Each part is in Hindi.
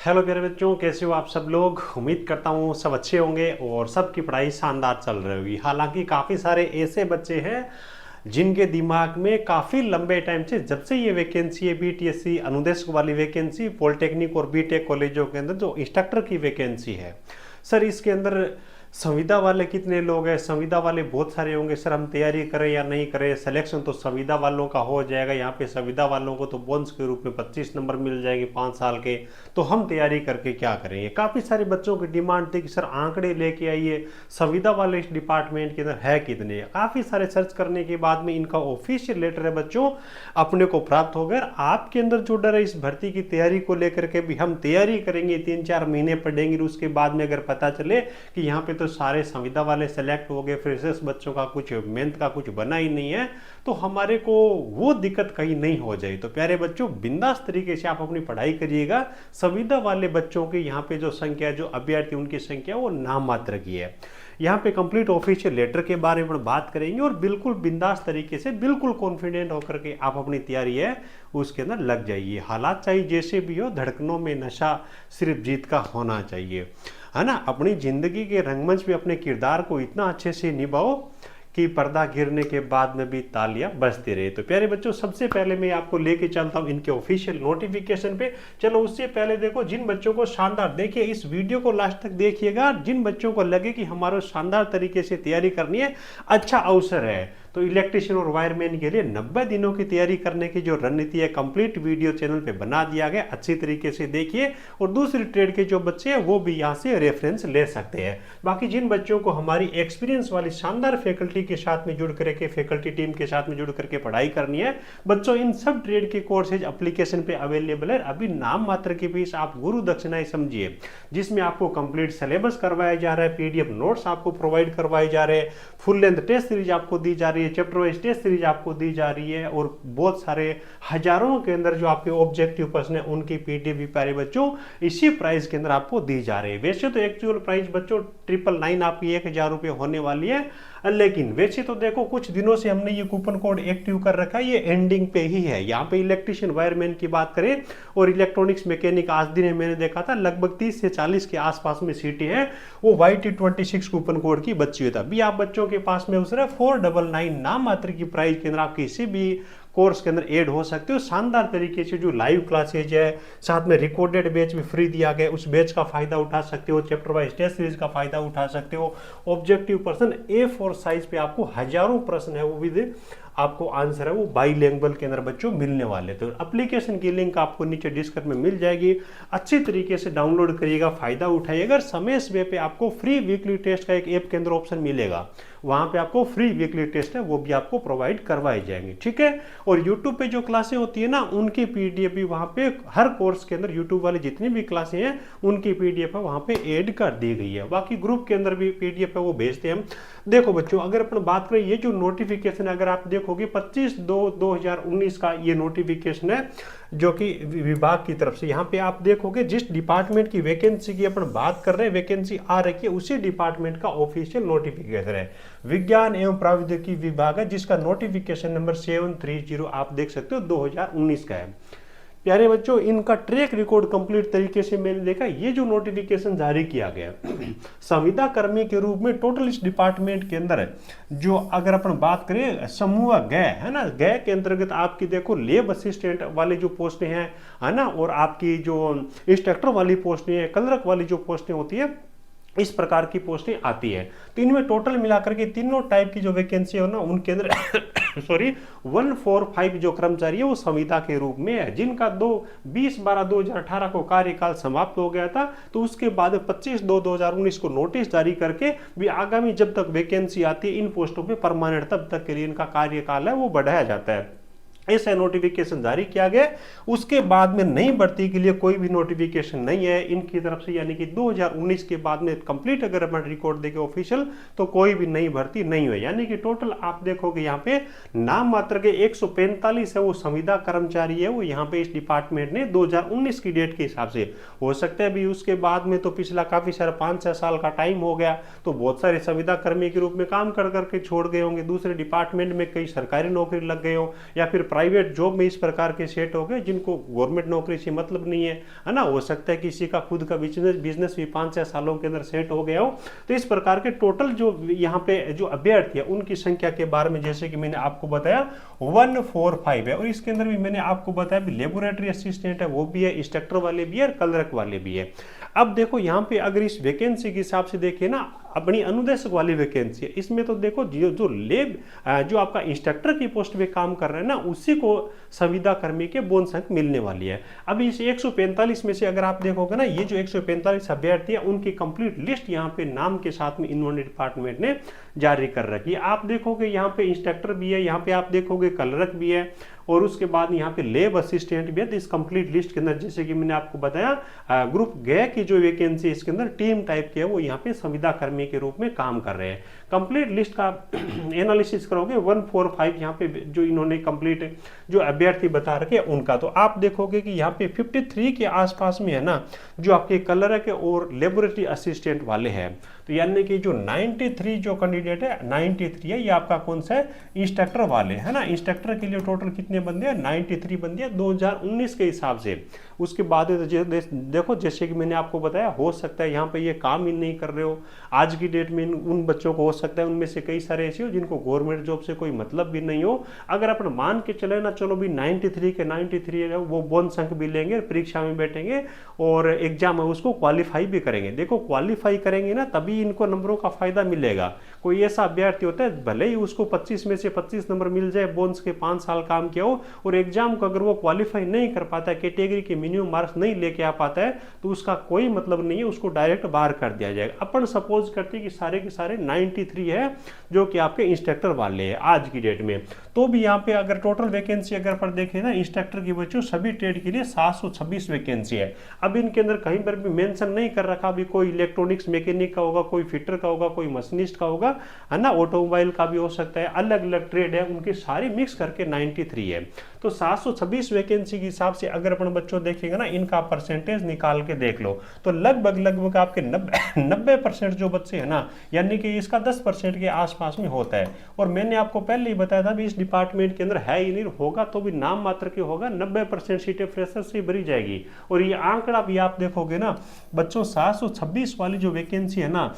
हेलो प्यारे बच्चों, कैसे हो आप सब लोग। उम्मीद करता हूँ सब अच्छे होंगे और सबकी पढ़ाई शानदार चल रही होगी। हालांकि काफ़ी सारे ऐसे बच्चे हैं जिनके दिमाग में काफ़ी लंबे टाइम से, जब से ये वैकेंसी है बीटीएससी अनुदेशक वाली वैकेंसी, पॉलिटेक्निक और बीटेक कॉलेजों के अंदर जो इंस्ट्रक्टर की वैकेंसी है, सर इसके अंदर संविदा वाले कितने लोग हैं। संविदा वाले बहुत सारे होंगे सर, हम तैयारी करें या नहीं करें। सिलेक्शन तो संविदा वालों का हो जाएगा। यहाँ पे संविदा वालों को तो बोनस के रूप में 25 नंबर मिल जाएंगे 5 साल के। तो हम तैयारी करके क्या करेंगे। काफ़ी सारे बच्चों की डिमांड थी कि सर आंकड़े लेके आइए, संविदा वाले इस डिपार्टमेंट के अंदर है कितने। काफ़ी सारे सर्च करने के बाद में इनका ऑफिशियल लेटर है बच्चों अपने को प्राप्त हो गया। आपके अंदर जो डर है इस भर्ती की तैयारी को लेकर के भी, हम तैयारी करेंगे 3-4 महीने पढ़ेंगे, उसके बाद में अगर पता चले कि यहाँ पे तो सारे संविदा वाले सेलेक्ट हो गए, फ्रेशर्स बच्चों का कुछ मेहनत का कुछ बना ही नहीं है, तो हमारे को वो दिक्कत कहीं नहीं हो जाए। तो प्यारे बच्चों, बिंदास तरीके से आप अपनी पढ़ाई करिएगा। संविदा वाले बच्चों की यहाँ पे जो संख्या, जो अभ्यर्थी उनकी संख्या वो नाम मात्र की है। यहाँ पे कंप्लीट ऑफिशियल लेटर के बारे में बात करेंगे और बिल्कुल बिंदास तरीके से, बिल्कुल कॉन्फिडेंट होकर के आप अपनी तैयारी है उसके अंदर लग जाइए। हालात चाहे जैसे भी हो, धड़कनों में नशा सिर्फ जीत का होना चाहिए, है ना। अपनी जिंदगी के रंगमंच में अपने किरदार को इतना अच्छे से निभाओ कि पर्दा गिरने के बाद में भी तालियां बजती रहे। तो प्यारे बच्चों, सबसे पहले मैं आपको लेके चलता हूं इनके ऑफिशियल नोटिफिकेशन पे। चलो उससे पहले देखो, जिन बच्चों को शानदार, देखिए इस वीडियो को लास्ट तक देखिएगा, जिन बच्चों को लगे कि हमारा शानदार तरीके से तैयारी करनी है, अच्छा अवसर है। तो इलेक्ट्रिशियन और वायरमैन के लिए 90 दिनों की तैयारी करने की जो रणनीति है, कंप्लीट वीडियो चैनल पे बना दिया गया, अच्छी तरीके से देखिए। और दूसरी ट्रेड के जो बच्चे हैं वो भी यहाँ से रेफरेंस ले सकते हैं। बाकी जिन बच्चों को हमारी एक्सपीरियंस वाली शानदार फैकल्टी के साथ में जुड़ करके, फैकल्टी टीम के साथ में जुड़ करके पढ़ाई करनी है बच्चों, इन सब ट्रेड के कोर्सेज एप्लीकेशन पे अवेलेबल है। अभी नाम मात्र की फीस आप गुरु दक्षिणाएं समझिए, जिसमें आपको कंप्लीट सिलेबस करवाया जा रहा है, पीडीएफ नोट्स आपको प्रोवाइड करवाए जा रहे हैं, फुल लेंथ टेस्ट सीरीज आपको दी जा रही है, चैप्टर वाइज टेस्ट सीरीज आपको दी जा रही है, और बहुत सारे हजारों के अंदर जो आपके ऑब्जेक्टिव प्रश्न है उनकी पीडीएफ भी प्यारे बच्चों इसी प्राइस के अंदर आपको दी जा रही है। वैसे तो एक्चुअल प्राइस बच्चों 999 आपकी 1000 रुपये होने वाली है, लेकिन वैसे तो देखो कुछ दिनों से हमने ये कूपन कोड एक्टिव कर रखा है, ये एंडिंग पे ही है। यहाँ पे इलेक्ट्रिशियन वायरमैन की बात करें और इलेक्ट्रॉनिक्स मैकेनिक, आज दिन में मैंने देखा था लगभग 30 से 40 के आसपास में सीटें हैं, वो YT26 कूपन कोड की बची हुई था। अभी आप बच्चों के पास में उस 499 नाम मात्र की प्राइस के अंदर आप किसी भी कोर्स के अंदर ऐड हो सकते हो। शानदार तरीके से जो लाइव क्लासेज है, साथ में रिकॉर्डेड बैच भी फ्री दिया गया, उस बैच का फायदा उठा सकते हो, चैप्टर वाइज टेस्ट सीरीज का फायदा उठा सकते हो। ऑब्जेक्टिव प्रश्न A4 साइज पे आपको हजारों प्रश्न है, वो भी आपको आंसर है वो बाईलैंग्वेज के अंदर बच्चों मिलने वाले। तो एप्लीकेशन की लिंक आपको नीचे डिस्क्रिप्शन में मिल जाएगी, अच्छी तरीके से डाउनलोड करिएगा, फायदा उठाइएगा। अगर समय समय पे आपको फ्री वीकली टेस्ट का एक ऐप के अंदर ऑप्शन मिलेगा, वहां पे आपको फ्री वीकली टेस्ट है वो भी आपको प्रोवाइड करवाए जाएंगे, ठीक है। और यूट्यूब पे जो क्लासें होती है ना, उनकी पीडीएफ भी वहां पे हर कोर्स के अंदर, यूट्यूब वाली जितनी भी क्लासें हैं उनकी पीडीएफ है वहां पे ऐड कर दी गई है। बाकी ग्रुप के अंदर भी पीडीएफ है वो भेजते हैं हम। देखो बच्चों, अगर अपन बात करें ये जो नोटिफिकेशन, अगर आप देखोगे 25/2/2019 का ये नोटिफिकेशन है, जो कि विभाग की तरफ से, यहाँ पे आप देखोगे जिस डिपार्टमेंट की वैकेंसी की अपन बात कर रहे हैं, वैकेंसी आ रखी है, उसी डिपार्टमेंट का ऑफिशियल नोटिफिकेशन है। विज्ञान एवं प्रौद्योगिकी विभाग है, जिसका नोटिफिकेशन नंबर 730 आप देख सकते हो 2019 का है। प्यारे बच्चों, इनका ट्रैक रिकॉर्ड कंप्लीट तरीके से मैंने देखा। ये जो नोटिफिकेशन जारी किया गया संविदा कर्मी के रूप में टोटल इस डिपार्टमेंट के अंदर है, जो अगर अपन बात करें समूह ग है ना, ग के अंतर्गत आपकी देखो लेब असिस्टेंट वाली जो पोस्टें हैं, है ना, और आपकी जो इंस्ट्रक्टर वाली पोस्टें हैं, क्लर्क वाली जो पोस्टें होती है, इस प्रकार की पोस्टें आती है। तो इनमें टोटल मिलाकर के तीनों टाइप की जो वैकेंसी है ना, उनके अंदर सॉरी 145 जो कर्मचारी है वो संविदा के रूप में है, जिनका 20/12/2018 को कार्यकाल समाप्त हो गया था। तो उसके बाद 25/2/2019 को नोटिस जारी करके भी आगामी जब तक वैकेंसी आती है इन पोस्टों पे परमानेंट, तब तक के लिए इनका कार्यकाल है वो बढ़ाया जाता है। ऐसा नोटिफिकेशन जारी किया गया। उसके बाद में नई भर्ती के लिए कोई भी नोटिफिकेशन नहीं है इनकी तरफ से, यानी कि 2019 के बाद में कंप्लीट अगर अपन रिकॉर्ड देखें ऑफिशियल, तो कोई भी नई भर्ती नहीं हुई। यानी कि टोटल आप देखोगे यहाँ पे नाम मात्र के 145 है वो संविदा कर्मचारी है, वो यहाँ पे इस डिपार्टमेंट ने 2019 की डेट के हिसाब से। हो सकता है अभी उसके बाद में तो पिछला काफी सारा 5-6 साल का टाइम हो गया, तो बहुत सारे संविदा कर्मी के रूप में काम कर करके छोड़ गए होंगे, दूसरे डिपार्टमेंट में कई सरकारी नौकरी लग गए हो, या फिर प्राइवेट जॉब में इस प्रकार के सेट हो गए जिनको गवर्नमेंट नौकरी से मतलब नहीं है ना। हो सकता है किसी का खुद का बिजनेस भी 5-6 सालों के अंदर सेट हो गया हो। तो इस प्रकार के टोटल जो यहाँ पे जो अभ्यर्थी है उनकी संख्या के बारे में जैसे कि मैंने आपको बताया 145 है। और इसके अंदर भी मैंने आपको बताया भी लेबोरेटरी असिस्टेंट है वो भी है, इंस्ट्रक्टर वाले भी है और क्लर्क वाले भी है। अब देखो यहाँ पे अगर इस वैकेंसी के हिसाब से देखिए ना, अपनी अनुदेशक वाली वैकेंसी है, इसमें तो देखो जो लेब जो आपका इंस्ट्रक्टर की पोस्ट पे काम कर रहे हैं ना उसी को संविदा कर्मी के बोनस अंक मिलने वाली है। अब इस 145 में से अगर आप देखोगे ना, ये जो 145 अभ्यर्थी है उनकी कंप्लीट लिस्ट यहाँ पे नाम के साथ में इन्होंने डिपार्टमेंट ने जारी कर रखी है। आप देखोगे यहाँ पे इंस्ट्रक्टर भी है, यहाँ पे आप देखोगे क्लर्क भी है और उसके बाद यहाँ पे लेब असिस्टेंट भी है। तो इस कंप्लीट लिस्ट के अंदर जैसे कि मैंने आपको बताया ग्रुप ग की जो वैकेंसी इसके अंदर टीम टाइप की है वो यहाँ पे संविदा कर्मी के रूप में काम कर रहे हैं। कंप्लीट लिस्ट का एनालिसिस करोगे 145 यहाँ पे जो इन्होंने कंप्लीट जो अभ्यर्थी बता रखे उनका, तो आप देखोगे कि यहाँ पे 53 के आसपास में है ना जो आपके क्लर्क और लेबोरेटरी असिस्टेंट वाले हैं। तो यानी कि जो 93 जो कैंडिडेट है 93 है, ये आपका कौन सा है, इंस्ट्रक्टर वाले है ना। इंस्ट्रक्टर के लिए टोटल कितने बंदे हैं, 93 बंदे हैं 2019 के हिसाब से। उसके बाद देखो जैसे कि मैंने आपको बताया हो सकता है यहाँ पे ये काम ही नहीं कर रहे हो आज की डेट में, उन बच्चों को हो सकता है उनमें से कई सारे ऐसे हो जिनको गवर्नमेंट जॉब से कोई मतलब भी नहीं हो। अगर अपन मान के चले ना, चलो भी 93 के 93 है वो बोनस अंक भी लेंगे, परीक्षा में बैठेंगे और एग्जाम है उसको क्वालिफाई भी करेंगे। देखो क्वालिफाई करेंगे ना तभी इनको नंबरों का फायदा मिलेगा। कोई ऐसा अभ्यर्थी होता है भले ही उसको 25 में से 25 नंबर मिल जाए, बोनस के 5 साल काम किया हो और एग्जाम को अगर वो क्वालिफाई नहीं कर पाता है, कैटेगरी के मिनिमम मार्क्स नहीं लेके आ पाता है, तो उसका कोई मतलब नहीं है, उसको डायरेक्ट बाहर कर दिया जाएगा। अपन सपोज करते हैं कि सारे के सारे 93 है जो कि आपके इंस्ट्रक्टर वाले हैं आज की डेट में। तो भी यहाँ पे अगर टोटल वैकेंसी अगर पर देखें ना इंस्ट्रक्टर की बच्चों सभी ट्रेड के लिए 726 वैकेंसी है। अब इनके अंदर कहीं पर भी मेंशन नहीं कर रखा भी कोई इलेक्ट्रॉनिक्स मैकेनिक का होगा, कोई फिटर का होगा, कोई मशीनिस्ट का होगा, है ना, ऑटोमोबाइल का भी हो सकता है, अलग अलग ट्रेड है उनके सारे मिक्स करके 93 है। तो 726 वैकेंसी के हिसाब से अगर अपन बच्चों देखेंगे ना इनका परसेंटेज निकाल के देख लो तो लगभग आपके 90% जो बच्चे हैं ना, यानी कि इसका 10% के आसपास में होता है। और मैंने आपको पहले ही बताया था भी इस डिपार्टमेंट के अंदर है ही नहीं, होगा तो भी नाम मात्र के होगा, 90% सीटें फ्रेशर से भरी जाएगी। और ये आंकड़ा भी आप देखोगे ना बच्चों 726 वाली जो वैकेंसी है ना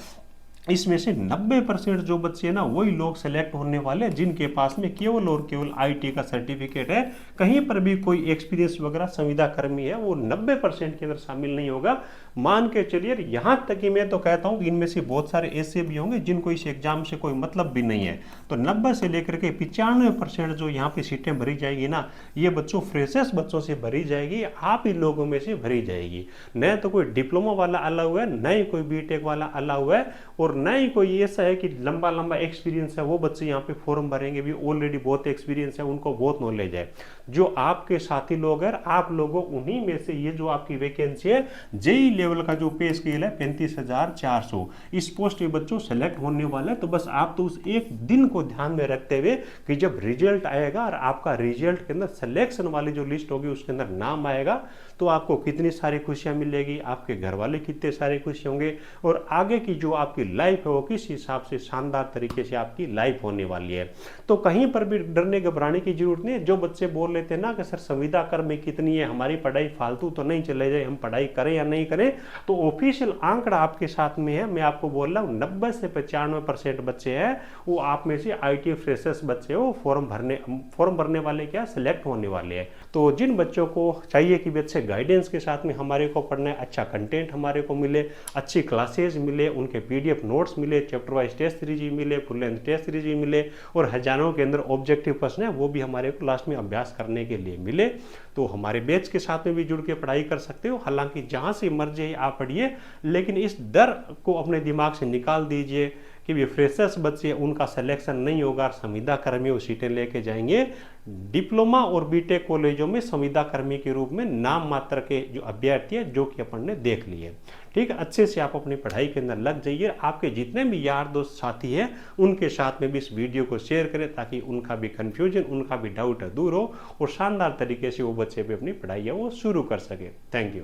इसमें से 90% जो बच्चे हैं ना वही लोग सेलेक्ट होने वाले हैं जिनके पास में केवल और केवल आईटी का सर्टिफिकेट है, कहीं पर भी कोई एक्सपीरियंस वगैरह संविदा कर्मी है वो 90% के अंदर शामिल नहीं होगा। मान के चलिए यहाँ तक कि मैं तो कहता हूँ कि इनमें से बहुत सारे ऐसे भी होंगे जिनको इस एग्जाम से कोई मतलब भी नहीं है। तो 90 से लेकर के 95% जो यहाँ पे सीटें भरी जाएगी ना ये बच्चों फ्रेशर्स बच्चों से भरी जाएगी, आप ही लोगों में से भरी जाएगी। न तो कोई डिप्लोमा वाला अलाउ हुआ है, न ही कोई बीटेक वाला अलाउ हुआ है और न ही कोई ऐसा है कि लंबा एक्सपीरियंस है वो बच्चे यहाँ पे फॉर्म भरेंगे भी ऑलरेडी बहुत एक्सपीरियंस है, उनको बहुत नॉलेज है। जो आपके साथी लोग हैं आप लोगों उन्हीं में से ये जो आपकी वैकेंसी है जेई लेवल का जो पे स्केल है 35,400 इस पोस्ट पे बच्चों सेलेक्ट होने वाला है। तो बस आप तो उस एक दिन को ध्यान में रखते हुए कि जब रिजल्ट आएगा और आपका रिजल्ट के अंदर सिलेक्शन वाली जो लिस्ट होगी उसके अंदर नाम आएगा तो आपको कितनी सारी खुशियां मिलेगी, आपके घर वाले कितने सारे खुश होंगे और आगे की जो आपकी लाइफ है वो किस हिसाब से शानदार तरीके से आपकी लाइफ होने वाली है। तो कहीं पर भी डरने घबराने की जरूरत नहीं है। जो बच्चे बोल लेते हैं ना कि सर संविदा कर्मी कितनी है, हमारी पढ़ाई फालतू तो नहीं चले जाए, हम पढ़ाई करें या नहीं करें, तो ऑफिशियल आंकड़ा आपके साथ में है। मैं आपको बोल रहा हूँ 90 से 95% बच्चे हैं वो आप में से आईटी फ्रेशर्स बच्चे हो फॉर्म भरने वाले क्या सिलेक्ट होने वाले हैं। तो जिन बच्चों को चाहिए कि अच्छे गाइडेंस के साथ में हमारे को पढ़ना है, अच्छा कंटेंट हमारे को मिले, अच्छी क्लासेज मिले, उनके पीडीएफ नोट्स मिले, चैप्टर वाइज टेस्ट सीरीज मिले, फुल लेंथ टेस्ट सीरीज मिले और हजारों के अंदर ऑब्जेक्टिव प्रश्न है वो भी हमारे को लास्ट में अभ्यास करने के लिए मिले, तो हमारे बैच के साथ में भी जुड़ के पढ़ाई कर सकते हो। हालांकि जहां से मर्जी है आप पढ़िए, लेकिन इस डर को अपने दिमाग से निकाल दीजिए कि ये फ्रेशर्स बच्चे उनका सिलेक्शन नहीं होगा, संविदा कर्मी वो सीटें लेके जाएंगे। डिप्लोमा और बीटेक कॉलेजों में संविदा कर्मी के रूप में नाम मात्र के जो अभ्यर्थी है जो कि अपन ने देख लिए। ठीक है, अच्छे से आप अपनी पढ़ाई के अंदर लग जाइए। आपके जितने भी यार दोस्त साथी हैं उनके साथ में भी इस वीडियो को शेयर करें ताकि उनका भी कंफ्यूजन, उनका भी डाउट दूर हो और शानदार तरीके से वो बच्चे भी अपनी पढ़ाई है वो शुरू कर सके। Thank you.